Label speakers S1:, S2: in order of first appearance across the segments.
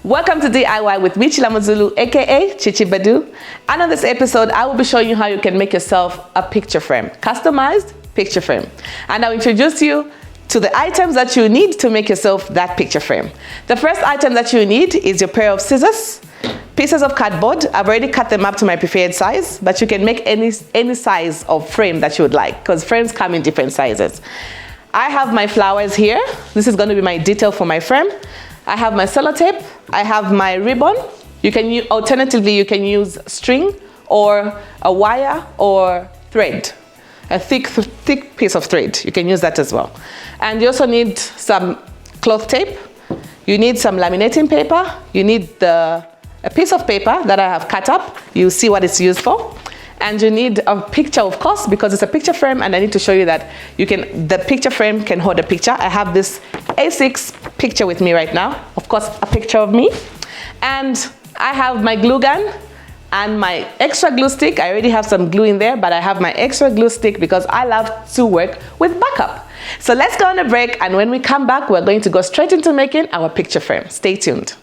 S1: Welcome to DIY with me, Chilamo Zulu, aka Chichi Badu. And on this episode, I will be showing you how you can make yourself a picture frame, customized picture frame. And I'll introduce you to the items that you need to make yourself that picture frame. The first item that you need is your pair of scissors, pieces of cardboard. I've already cut them up to my preferred size, but you can make any size of frame that you would like, because frames come in different sizes. I have my flowers here. This is going to be my detail for my frame. I have my sellotape, I have my ribbon. You can use, alternatively, you can use string or a wire or thread, a thick piece of thread. You can use that as well. And you also need some cloth tape. You need some laminating paper. You need a piece of paper that I have cut up. You'll see what it's used for. And you need a picture, of course, because it's a picture frame, and I need to show you that the picture frame can hold a picture. I have this A6 picture with me right now, of course, a picture of me. And I have my glue gun and my extra glue stick. I already have some glue in there, but I have my extra glue stick because I love to work with backup. So let's go on a break, and when we come back, we're going to go straight into making our picture frame. Stay tuned.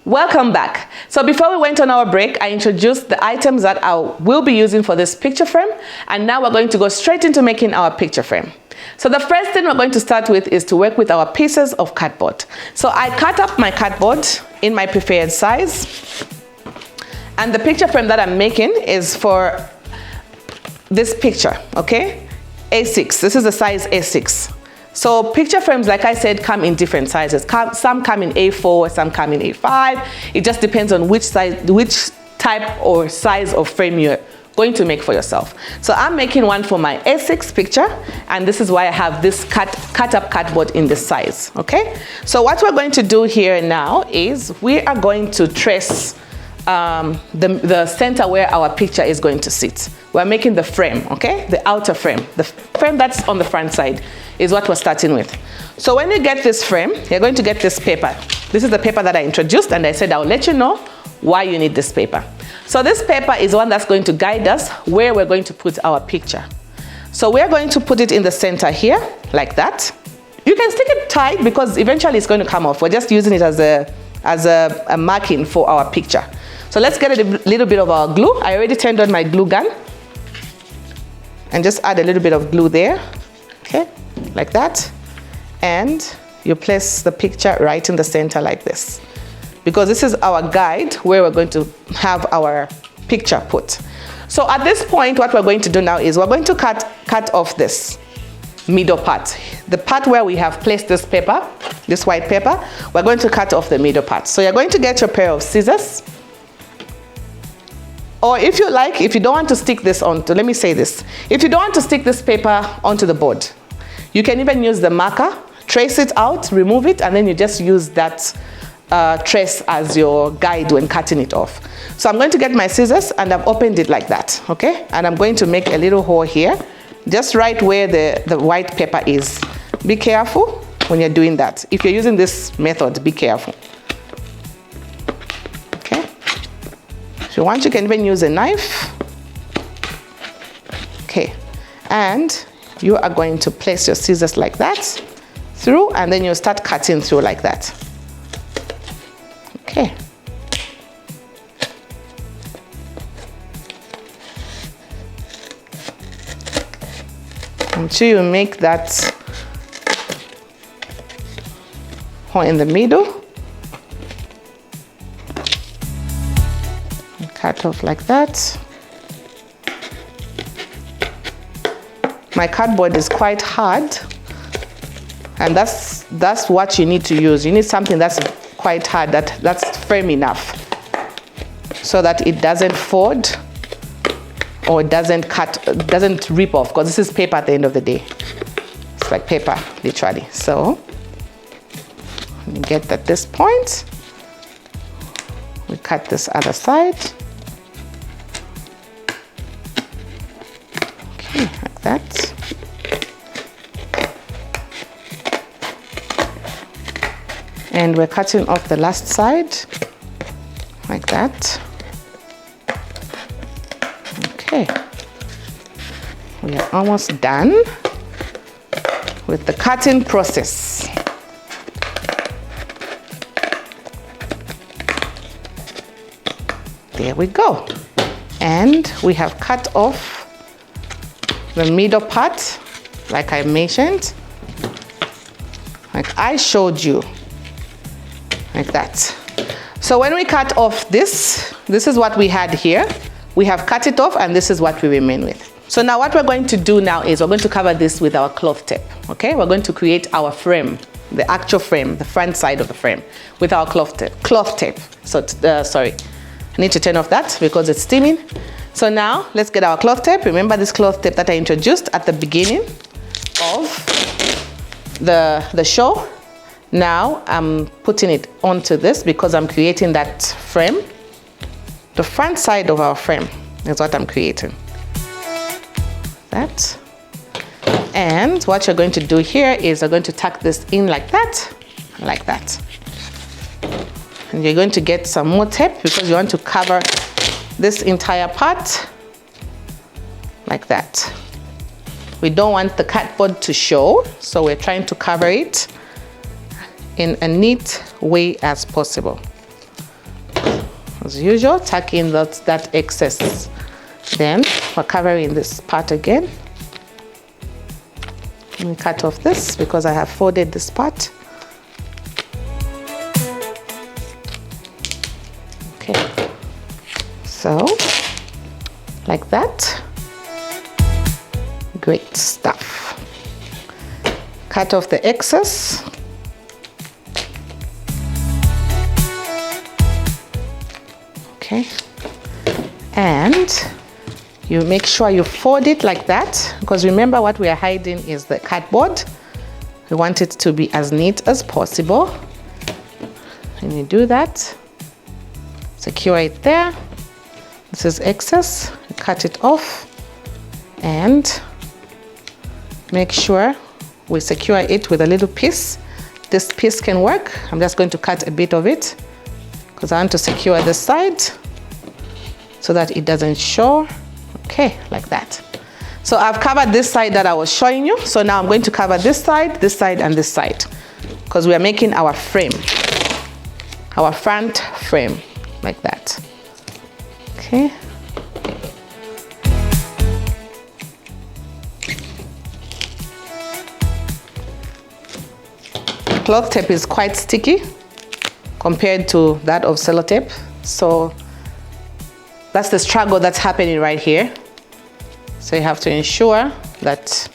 S1: Welcome back. So before we went on our break, I introduced the items that I will be using for this picture frame, and now we're going to go straight into making our picture frame. So the first thing we're going to start with is to work with our pieces of cardboard. So I cut up my cardboard in my preferred size, and the picture frame that I'm making is for this picture, okay? A6, this is the size A6. So picture frames, like I said, come in different sizes. Some come in A4, some come in A5. It just depends on which type or size of frame you're going to make for yourself. So I'm making one for my A6 picture, and this is why I have this cut up cardboard in this size, okay? So what we're going to do here now is we are going to trace the center where our picture is going to sit. We're making the frame, okay? The outer frame. The frame that's on the front side is what we're starting with. So when you get this frame, you're going to get this paper. This is the paper that I introduced, and I said I'll let you know why you need this paper. So this paper is one that's going to guide us where we're going to put our picture. So we're going to put it in the center here, like that. You can stick it tight because eventually it's going to come off. We're just using it as a marking for our picture. So let's get a little bit of our glue. I already turned on my glue gun. And just add a little bit of glue there, okay, like that. And you place the picture right in the center like this, because this is our guide where we're going to have our picture put. So at this point, what we're going to do now is we're going to cut off this middle part. The part where we have placed this paper, this white paper, we're going to cut off the middle part. So you're going to get your pair of scissors. Or if you like, if you don't want to stick this onto, let me say this. If you don't want to stick this paper onto the board, you can even use the marker, trace it out, remove it, and then you just use that trace as your guide when cutting it off. So I'm going to get my scissors, and I've opened it like that, okay? And I'm going to make a little hole here, just right where the white paper is. Be careful when you're doing that. If you're using this method, be careful. If you want, you can even use a knife. Okay, and you are going to place your scissors like that through, and then you'll start cutting through like that. Okay. Until you make that hole in the middle. Cut off like that. My cardboard is quite hard, and that's what you need to use. You need something that's quite hard, that's firm enough, so that it doesn't fold or it doesn't rip off, because this is paper at the end of the day. It's like paper, literally. So when you get at this point, we cut this other side. Like that. And we're cutting off the last side like that. Okay, we are almost done with the cutting process. There we go. And we have cut off the middle part, like I mentioned, like I showed you, like that. So when we cut off this is what we had here. We have cut it off, and this is what we remain with. So now what we're going to do now is we're going to cover this with our cloth tape, okay? We're going to create our frame, the actual frame, the front side of the frame, with our cloth tape. So, sorry, I need to turn off that because it's steaming. So now let's get our cloth tape. Remember this cloth tape that I introduced at the beginning of the show? Now I'm putting it onto this because I'm creating that frame. The front side of our frame is what I'm creating. That. And what you're going to do here is you're going to tuck this in like that, like that. And you're going to get some more tape because you want to cover this entire part like that. We don't want the cardboard to show, so we're trying to cover it in a neat way as possible. As usual, tuck in that excess. Then we're covering this part again. Let me cut off this because I have folded this part. Okay, so like that. Great stuff. Cut off the excess. Okay, and you make sure you fold it like that, because remember what we are hiding is the cardboard. We want it to be as neat as possible. And you do that, secure it there. This is excess, you cut it off, and make sure we secure it with a little piece. This piece can work. I'm just going to cut a bit of it because I want to secure this side so that it doesn't show. Okay, like that. So I've covered this side that I was showing you. So now I'm going to cover this side, and this side, because we are making our frame, our front frame, like that. Okay. Cloth tape is quite sticky compared to that of sellotape, so that's the struggle that's happening right here. So you have to ensure that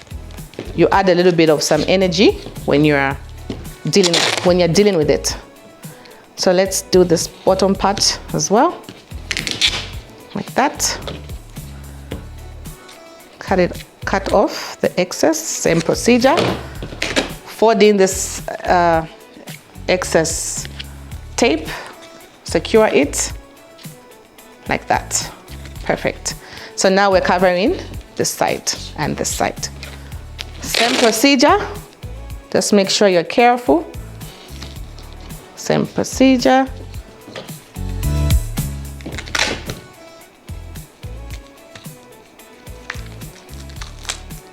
S1: you add a little bit of some energy when you're dealing with it. So let's do this bottom part as well, like that. Cut off the excess, same procedure. Folding this excess tape, secure it like that. Perfect. So now we're covering this side and this side. Same procedure, just make sure you're careful. Same procedure.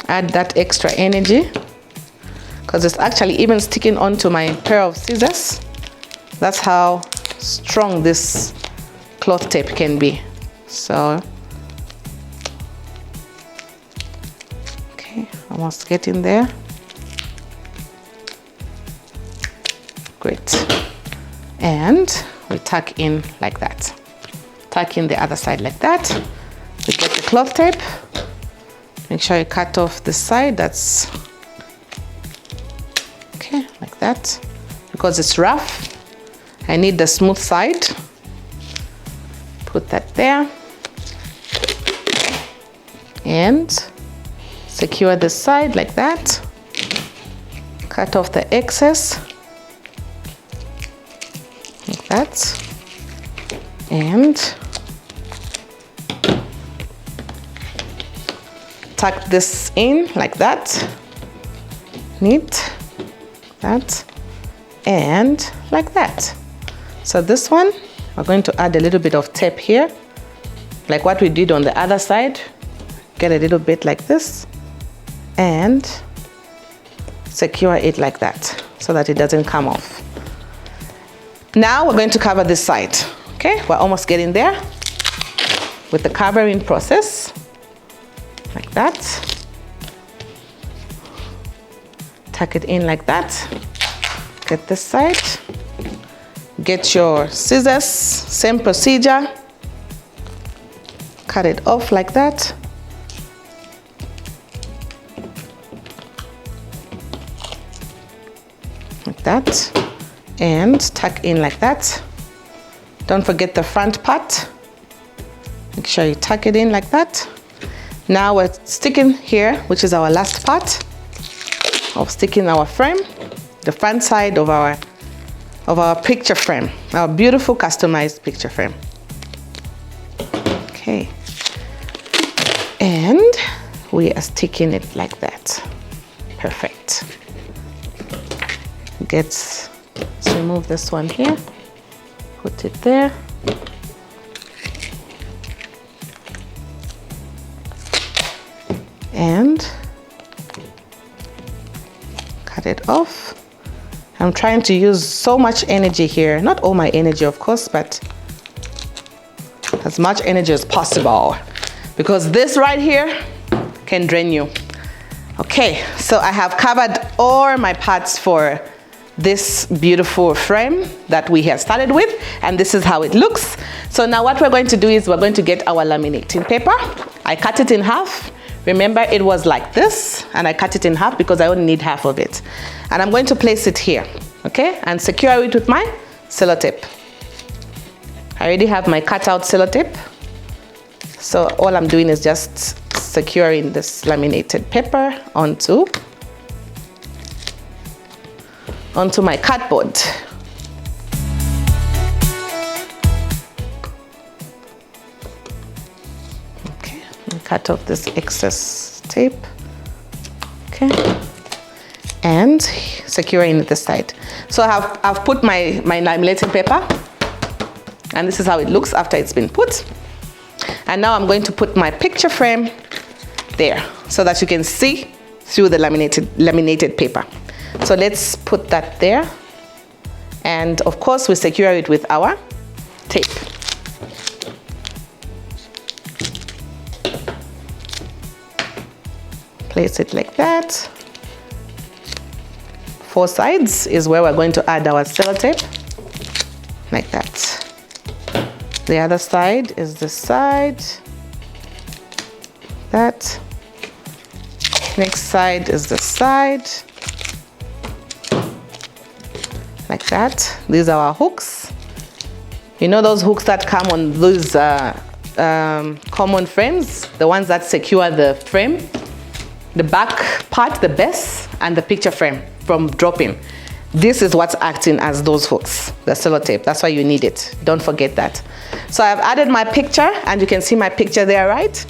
S1: Add that extra energy, because it's actually even sticking onto my pair of scissors. That's how strong this cloth tape can be. So, okay, almost getting there. Great. And we tuck in like that. Tuck in the other side like that. We get the cloth tape. Make sure you cut off the side that's okay, like that, because it's rough. I need the smooth side. Put that there. And secure the side like that. Cut off the excess. Like that. And tuck this in like that. Neat. That. and like that. So this one, we're going to add a little bit of tape here, like what we did on the other side. Get a little bit like this and secure it like that so that it doesn't come off. Now we're going to cover this side. Okay, we're almost getting there with the covering process, like that. Tuck it in like that. Get this side. Get your scissors, same procedure. Cut it off like that. Like that. And tuck in like that. Don't forget the front part. Make sure you tuck it in like that. Now we're sticking here, which is our last part of sticking our frame, the front side of our picture frame, our beautiful customized picture frame. Okay. And we are sticking it like that. Perfect. Let's remove this one here. Put it there. And cut it off. I'm trying to use so much energy here. Not all my energy, of course, but as much energy as possible. Because this right here can drain you. Okay, so I have covered all my parts for this beautiful frame that we have started with, and this is how it looks. So now what we're going to do is we're going to get our laminating paper. I cut it in half. Remember, it was like this, and I cut it in half because I only need half of it. And I'm going to place it here, okay? And secure it with my sellotape. I already have my cutout sellotape. So all I'm doing is just securing this laminated paper onto my cardboard. Okay, and cut off this excess tape. Okay, and securing this side. So I've put my laminating paper, and this is how it looks after it's been put. And now I'm going to put my picture frame there so that you can see through the laminated paper. So let's put that there. And of course, we secure it with our tape. Place it like that. 4 sides is where we're going to add our sellotape, like that. The other side is this side, that. Next side is this side, like that. These are our hooks. You know those hooks that come on those common frames, the ones that secure the frame, the back part, the base, and the picture frame from dropping. This is what's acting as those hooks, the sellotape. That's why you need it. Don't forget that. So I've added my picture, and you can see my picture there, right?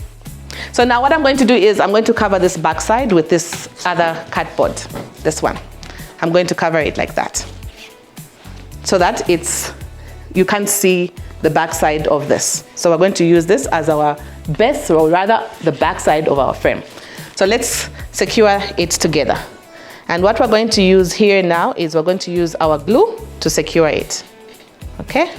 S1: So now what I'm going to do is I'm going to cover this back side with this other cardboard, this one. I'm going to cover it like that, so that you can't see the back side of this. So we're going to use this as our base, or rather the back side of our frame. So let's secure it together. And what we're going to use here now is we're going to use our glue to secure it. Okay?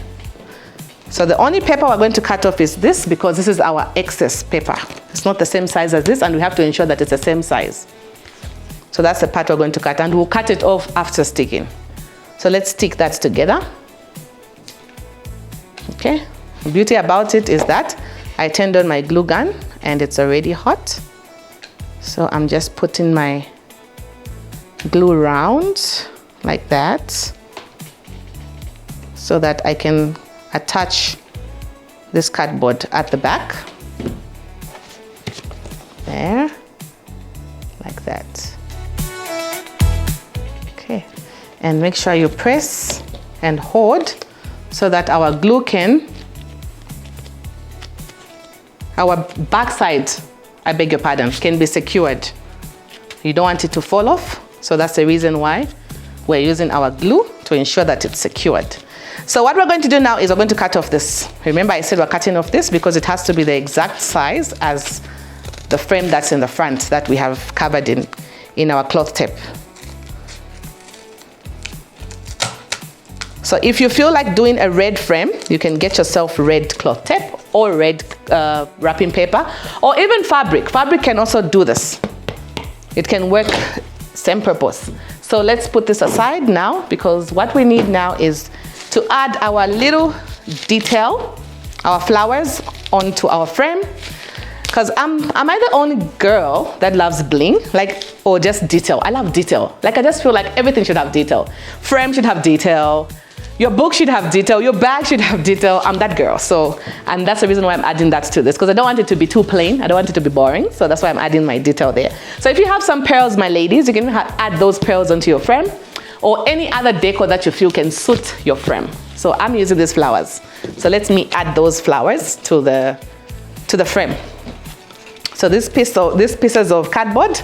S1: So the only paper we're going to cut off is this, because this is our excess paper. It's not the same size as this, and we have to ensure that it's the same size. So that's the part we're going to cut, and we'll cut it off after sticking. So let's stick that together. Okay? The beauty about it is that I turned on my glue gun and it's already hot. So I'm just putting my glue around like that so that I can attach this cardboard at the back. There, like that. Okay, and make sure you press and hold so that our glue our backside, I beg your pardon, can be secured. You don't want it to fall off, so that's the reason why we're using our glue to ensure that it's secured. So what we're going to do now is we're going to cut off this. Remember I said we're cutting off this because it has to be the exact size as the frame that's in the front that we have covered in our cloth tape. So if you feel like doing a red frame, you can get yourself red cloth tape or red wrapping paper, or even fabric. Fabric can also do this. It can work same purpose. So let's put this aside now, because what we need now is to add our little detail, our flowers onto our frame. Because am I the only girl that loves bling, like, or just detail? I love detail. Like, I just feel like everything should have detail. Frame should have detail. Your book should have detail. Your bag should have detail. I'm that girl. So, and that's the reason why I'm adding that to this, because I don't want it to be too plain. I don't want it to be boring. So that's why I'm adding my detail there. So if you have some pearls, my ladies, you can add those pearls onto your frame, or any other decor that you feel can suit your frame. So I'm using these flowers. So let me add those flowers to the frame. So these pieces of cardboard,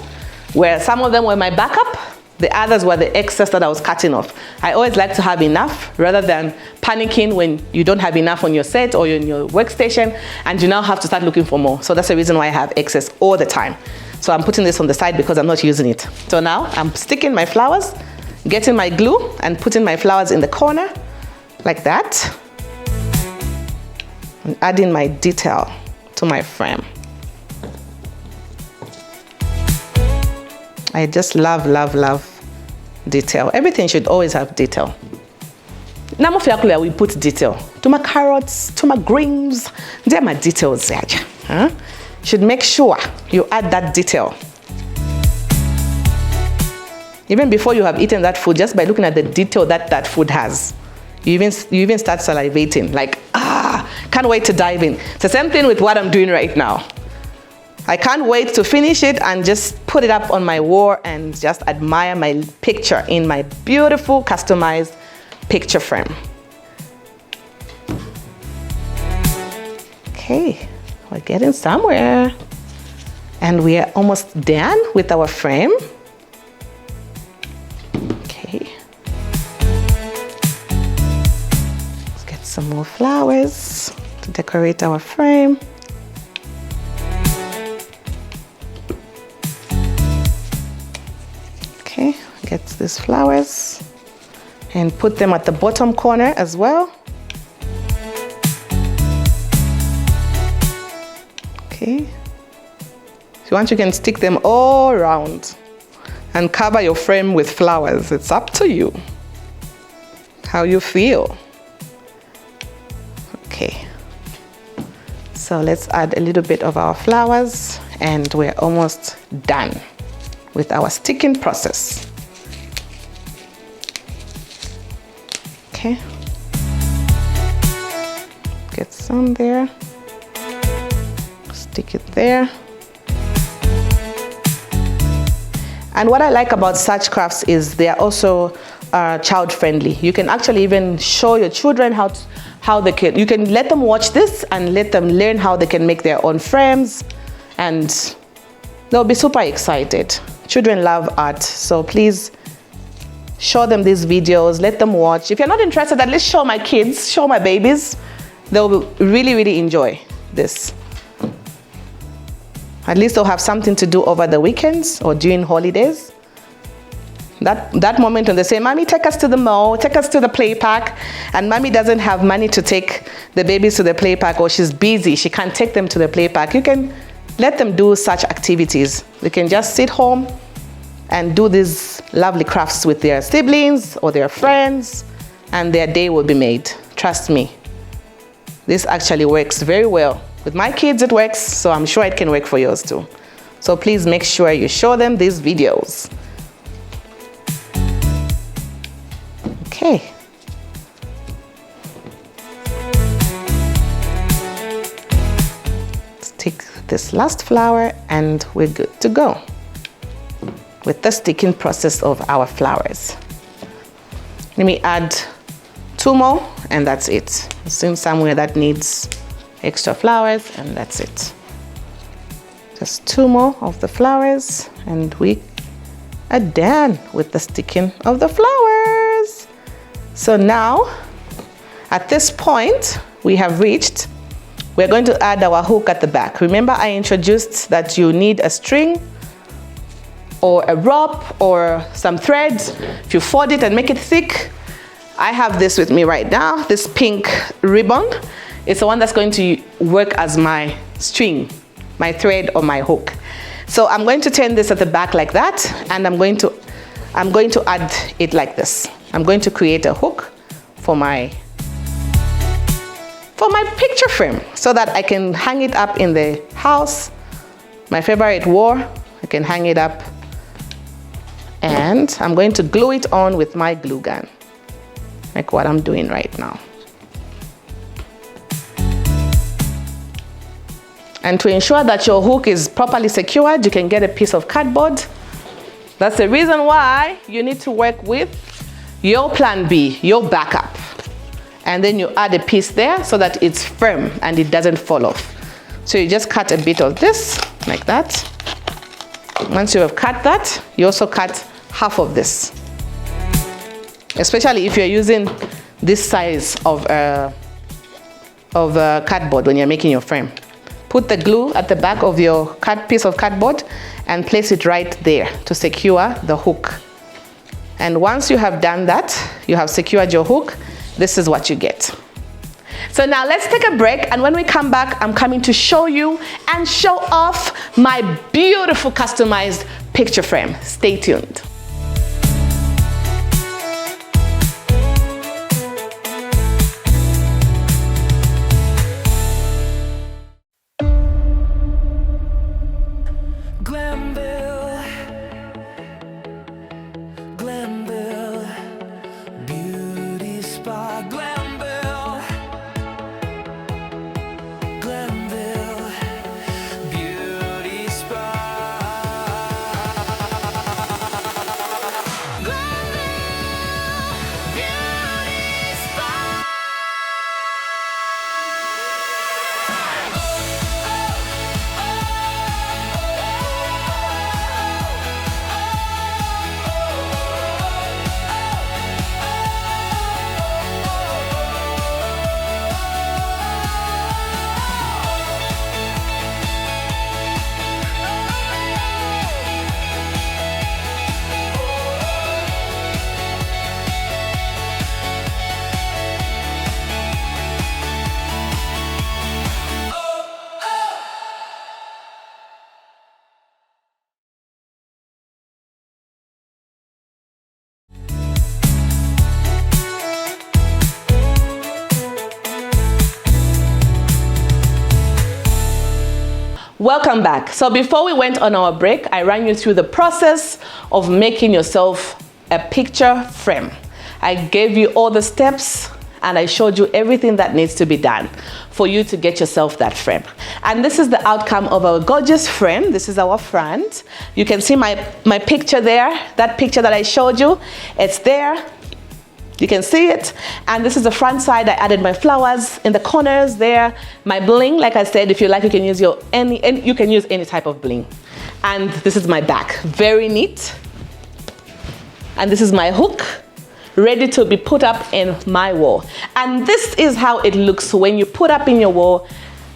S1: where some of them were my backup, the others were the excess that I was cutting off. I always like to have enough rather than panicking when you don't have enough on your set or in your workstation and you now have to start looking for more. So that's the reason why I have excess all the time. So I'm putting this on the side because I'm not using it. So now I'm sticking my flowers, getting my glue and putting my flowers in the corner like that, and adding my detail to my frame. I just love, love, love detail. Everything should always have detail. Namofiakulia, we put detail. To my carrots, to my greens, they're my details. Huh? Should make sure you add that detail. Even before you have eaten that food, just by looking at the detail that that food has, you even start salivating, like, can't wait to dive in. It's the same thing with what I'm doing right now. I can't wait to finish it and just put it up on my wall and just admire my picture in my beautiful customized picture frame. Okay, we're getting somewhere. And we are almost done with our frame. Okay. Let's get some more flowers to decorate our frame. Okay, get these flowers and put them at the bottom corner as well. Okay. If you want, you can stick them all around and cover your frame with flowers. It's up to you, how you feel. Okay. So let's add a little bit of our flowers and we're almost done with our sticking process. Okay. Get some there. Stick it there. And what I like about such crafts is they are also child friendly. You can actually even show your children how they can, you can let them watch this and let them learn how they can make their own frames, and they'll be super excited. Children love art, so please show them these videos, let them watch. If you're not interested, at least show my kids, show my babies. They'll really, really enjoy this. At least they'll have something to do over the weekends or during holidays. That moment when they say, Mommy, take us to the mall, take us to the play park, and Mommy doesn't have money to take the babies to the play park, or she's busy, she can't take them to the play park. You can let them do such activities. They can just sit home and do these lovely crafts with their siblings or their friends, and their day will be made. Trust me. This actually works very well. With my kids, it works, so I'm sure it can work for yours too. So please make sure you show them these videos. Okay. Stick this last flower and we're good to go with the sticking process of our flowers. Let me add 2 more and that's it. I've seen somewhere that needs extra flowers and that's it. Just 2 more of the flowers and we are done with the sticking of the flowers. So now, at this point, we have reached, we're going to add our hook at the back. Remember, I introduced that you need a string or a rope or some thread. If you fold it and make it thick, I have this with me right now, this pink ribbon. It's the one that's going to work as my string, my thread or my hook. So I'm going to turn this at the back like that, and I'm going to add it like this. I'm going to create a hook for my picture frame so that I can hang it up in the house. My favorite wall, I can hang it up, and I'm going to glue it on with my glue gun, like what I'm doing right now. And to ensure that your hook is properly secured, you can get a piece of cardboard. That's the reason why you need to work with your plan B, your backup. And then you add a piece there so that it's firm and it doesn't fall off. So you just cut a bit of this, like that. Once you have cut that, you also cut half of this. Especially if you're using this size of cardboard when you're making your frame. Put the glue at the back of your piece of cardboard and place it right there to secure the hook. And once you have done that, you have secured your hook, this is what you get. So now let's take a break, and when we come back, I'm coming to show you and show off my beautiful customized picture frame. Stay tuned. Welcome back. So before we went on our break, I ran you through the process of making yourself a picture frame. I gave you all the steps and I showed you everything that needs to be done for you to get yourself that frame. And this is the outcome of our gorgeous frame. This is our front. You can see my picture there, that picture that I showed you. It's there. You can see it. And this is the front side. I added my flowers in the corners there. My bling, like I said, if you like, you can use any type of bling. And this is my back. Very neat. And this is my hook, ready to be put up in my wall. And this is how it looks when you put up in your wall.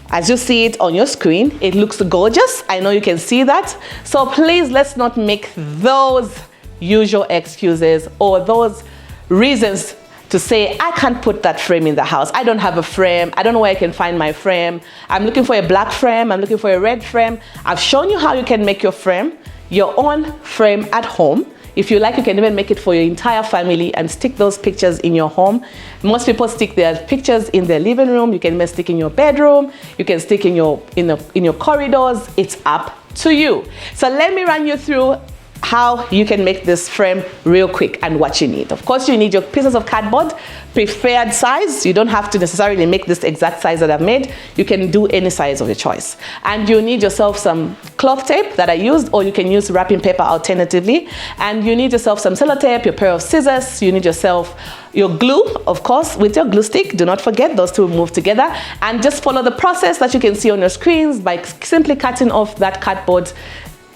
S1: As you see it on your screen, it looks gorgeous. I know you can see that. So please, let's not make those usual excuses or those reasons to say, I can't put that frame in the house. I don't have a frame. I don't know where I can find my frame. I'm looking for a black frame. I'm looking for a red frame. I've shown you how you can make your frame, your own frame at home. If you like, you can even make it for your entire family and stick those pictures in your home. Most people stick their pictures in their living room. You can even stick in your bedroom. You can stick in your corridors. It's up to you. So let me run you through how you can make this frame real quick and what you need. Of course, you need your pieces of cardboard, preferred size. You don't have to necessarily make this exact size that I've made. You can do any size of your choice. And you need yourself some cloth tape that I used, or you can use wrapping paper alternatively. And you need yourself some sellotape, your pair of scissors. You need yourself your glue, of course, with your glue stick. Do not forget, those two move together. And just follow the process that you can see on your screens by simply cutting off that cardboard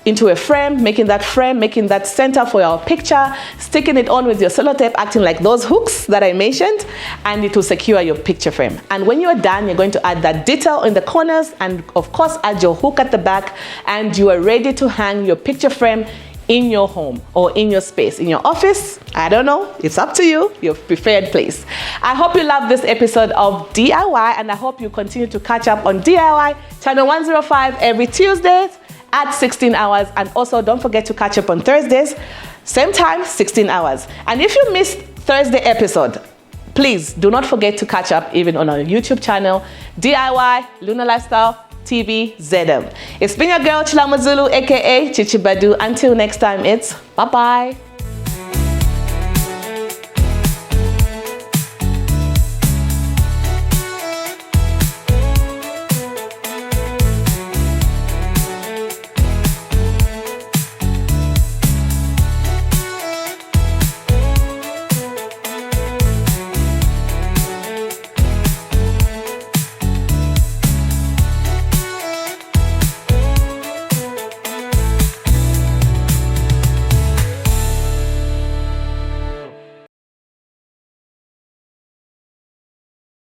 S1: into a frame, making that center for your picture, sticking it on with your sellotape, acting like those hooks that I mentioned, and it will secure your picture frame. And when you're done, you're going to add that detail in the corners, and of course add your hook at the back, and you are ready to hang your picture frame in your home or in your space, in your office. I don't know, it's up to you, your preferred place. I hope you love this episode of DIY, and I hope you continue to catch up on DIY channel 105 every Tuesday at 16 hours. And also don't forget to catch up on Thursdays, same time, 16 hours. And if you missed Thursday episode, please do not forget to catch up even on our YouTube channel, DIY Lunar Lifestyle TV ZM. It's been your girl Chilamo Zulu, aka Chichi Badu. Until next time, it's bye-bye.